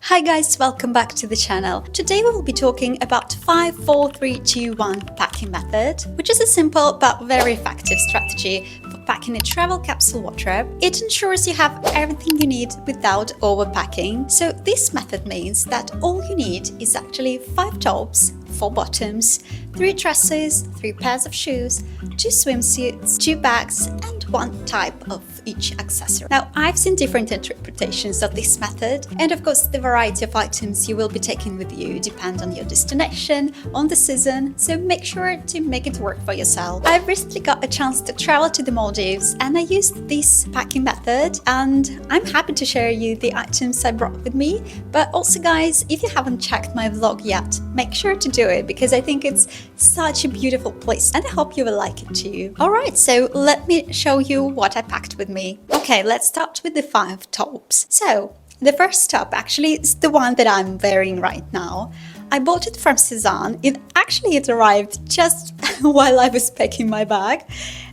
Hi guys, welcome back to the channel. Today we will be talking about 5, 4, 3, 2, 1 packing method, which is a simple but very effective strategy for packing a travel capsule wardrobe. It ensures you have everything you need without overpacking. So this method means that all you need is actually 5 tops, 4 bottoms, 3 dresses, 3 pairs of shoes, 2 swimsuits, 2 bags, and 1 type of each accessory. Now, I've seen different interpretations of this method, and of course the variety of items you will be taking with you depend on your destination, on the season, so make sure to make it work for yourself. I've recently got a chance to travel to the Maldives and I used this packing method, and I'm happy to share you the items I brought with me. But also guys, if you haven't checked my vlog yet, make sure to do it because I think it's such a beautiful place and I hope you will like it too. Alright, so let me show you what I packed with me. Okay, let's start with the 5 tops. So the first top actually is the one that I'm wearing right now. I bought it from Sezane. It arrived just while I was packing my bag,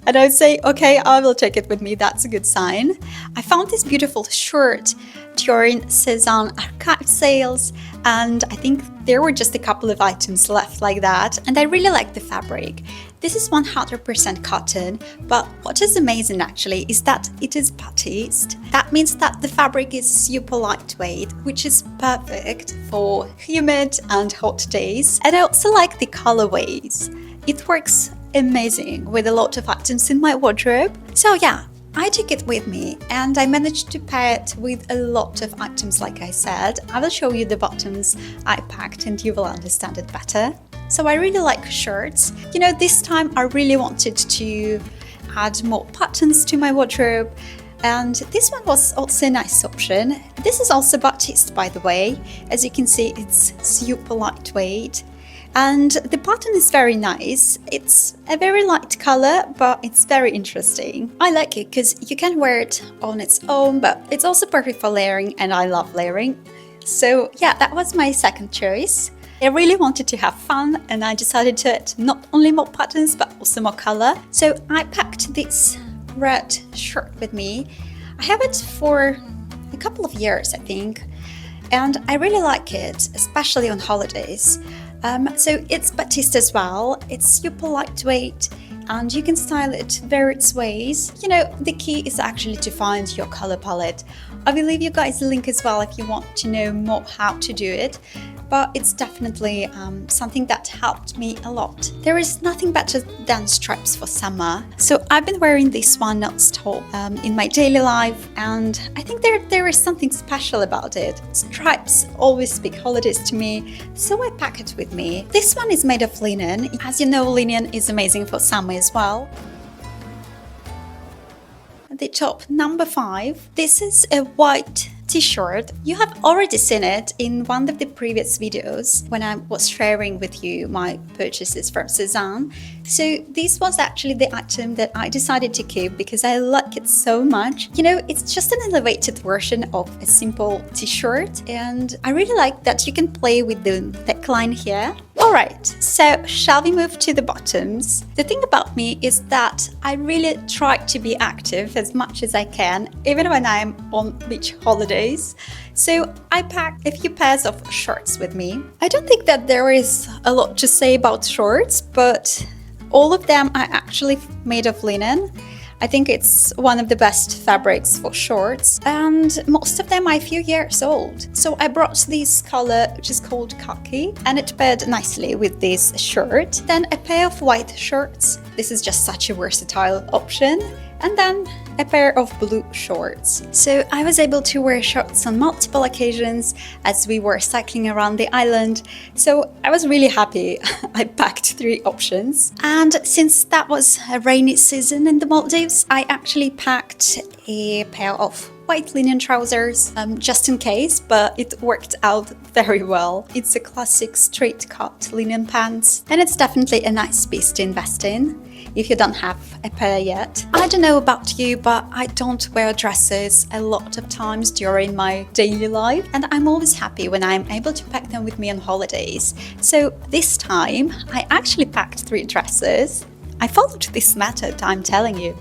and I would say, okay, I will take it with me. That's a good sign. I found this beautiful shirt during Sezane archive sales, and I think there were just a couple of items left like that, and I really like the fabric. This is 100% cotton, but what is amazing actually is that it is batiste. That means that the fabric is super lightweight, which is perfect for humid and hot days. And I also like the colorways. It works amazing with a lot of items in my wardrobe. So yeah, I took it with me and I managed to pair it with a lot of items like I said. I will show you the bottoms I packed and you will understand it better. So I really like shirts. You know, this time I really wanted to add more buttons to my wardrobe, and this one was also a nice option. This is also batiste, by the way. As you can see, it's super lightweight. And the pattern is very nice. It's a very light color, but it's very interesting. I like it because you can wear it on its own, but it's also perfect for layering, and I love layering. So yeah, that was my second choice. I really wanted to have fun, and I decided to add not only more patterns but also more color. So I packed this red shirt with me. I have it for a couple of years, I think, and I really like it, especially on holidays. So it's batiste as well. It's super lightweight and you can style it various ways. You know, the key is actually to find your color palette. I will leave you guys a link as well if you want to know more how to do it, but it's definitely something that helped me a lot. There is nothing better than stripes for summer, so I've been wearing this one non-stop in my daily life, and I think there is something special about it. Stripes always speak holidays to me, so I pack it with me. This one is made of linen. As you know, linen is amazing for summer as well. The top, number 5. This is a white t-shirt. You have already seen it in one of the previous videos when I was sharing with you my purchases from Sezane. So this was actually the item that I decided to keep because I like it so much. You know, it's just an elevated version of a simple t-shirt, and I really like that you can play with the neckline here. Alright, so shall we move to the bottoms? The thing about me is that I really try to be active as much as I can, even when I'm on beach holidays. So I packed a few pairs of shorts with me. I don't think that there is a lot to say about shorts, but all of them are actually made of linen. I think it's one of the best fabrics for shorts, and most of them are a few years old. So I brought this color, which is called khaki, and it paired nicely with this shirt. Then a pair of white shorts. This is just such a versatile option. And then a pair of blue shorts. So I was able to wear shorts on multiple occasions as we were cycling around the island. So I was really happy I packed 3 options. And since that was a rainy season in the Maldives, I actually packed a pair of white linen trousers just in case, but it worked out very well. It's a classic straight cut linen pants, and it's definitely a nice piece to invest in if you don't have a pair yet. I don't know about you, but I don't wear dresses a lot of times during my daily life, and I'm always happy when I'm able to pack them with me on holidays. So this time I actually packed 3 dresses. I followed this method, I'm telling you.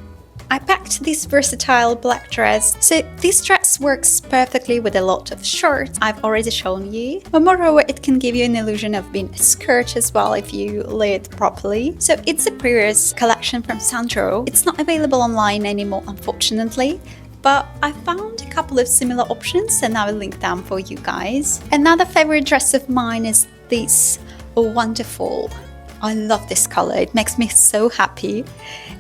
I packed this versatile black dress. So this dress works perfectly with a lot of shorts I've already shown you, but moreover it can give you an illusion of being a skirt as well if you lay it properly. So it's a previous collection from Sandro. It's not available online anymore, unfortunately, but I found a couple of similar options and I will link them for you guys. Another favorite dress of mine is this wonderful. I love this color, it makes me so happy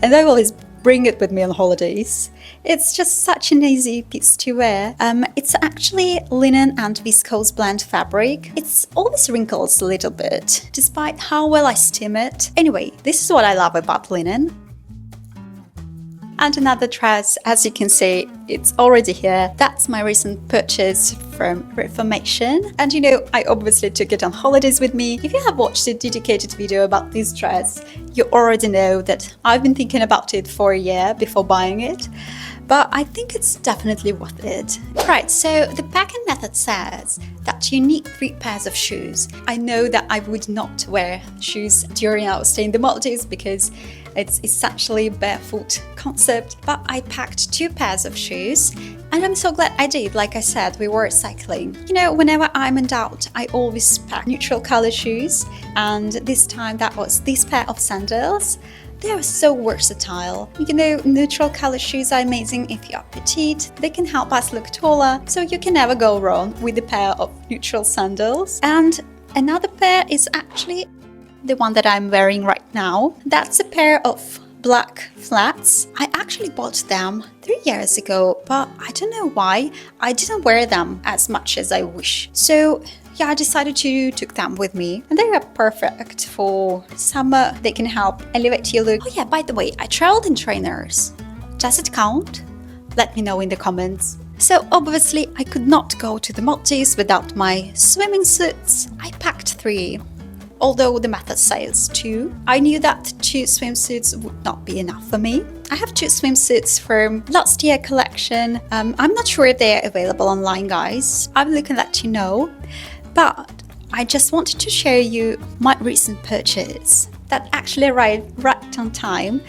and I always bring it with me on holidays. It's just such an easy piece to wear. It's actually linen and viscose blend fabric. It's always wrinkles a little bit, despite how well I steam it. Anyway, this is what I love about linen. And another dress, as you can see, it's already here. That's my recent purchase from Reformation. And you know, I obviously took it on holidays with me. If you have watched a dedicated video about this dress, you already know that I've been thinking about it for a year before buying it. But I think it's definitely worth it. Right, so the packing method says that you need 3 pairs of shoes. I know that I would not wear shoes during our stay in the Maldives because it's essentially a barefoot concept, but I packed 2 pairs of shoes and I'm so glad I did. Like I said, we were cycling. You know, whenever I'm in doubt, I always pack neutral color shoes, and this time that was this pair of sandals. They are so versatile. You know, neutral color shoes are amazing if you are petite. They can help us look taller, so you can never go wrong with a pair of neutral sandals. And another pair is actually the one that I'm wearing right now. That's a pair of black flats. I actually bought them 3 years ago, but I don't know why I didn't wear them as much as I wish. So yeah, I decided to take them with me, and they are perfect for summer. They can help elevate your look. Oh yeah, by the way, I traveled in trainers. Does it count? Let me know in the comments. So obviously I could not go to the Maldives without my swimming suits. I packed 3. Although the method says 2, I knew that 2 swimsuits would not be enough for me. I have 2 swimsuits from last year collection. I'm not sure if they're available online, guys. I will look and let you know. But I just wanted to share you my recent purchase that actually arrived right on time.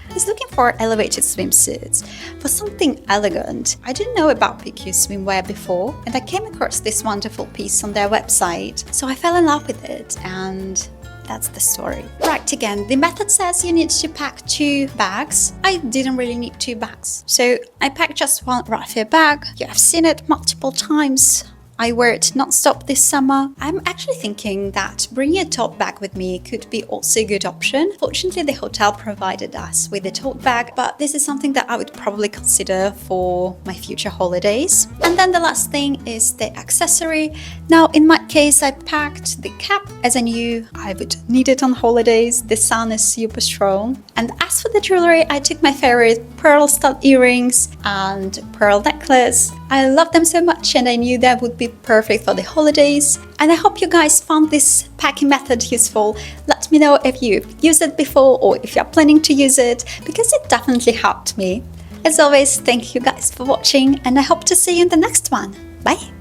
I was looking for elevated swimsuits, for something elegant. I didn't know about PQ swimwear before, and I came across this wonderful piece on their website. So I fell in love with it, and that's the story. Right, again, the method says you need to pack 2 bags. I didn't really need 2 bags, so I packed just 1 Raffia bag. You have seen it multiple times. I wear it non-stop this summer. I'm actually thinking that bringing a tote bag with me could be also a good option. Fortunately, the hotel provided us with a tote bag, but this is something that I would probably consider for my future holidays. And then the last thing is the accessory. Now, in my case, I packed the cap as I knew I would need it on holidays. The sun is super strong. And as for the jewelry, I took my favorite pearl stud earrings and pearl necklace. I love them so much and I knew that would be perfect for the holidays. And I hope you guys found this packing method useful. Let me know if you've used it before or if you're planning to use it, because it definitely helped me. As always, thank you guys for watching and I hope to see you in the next one. Bye!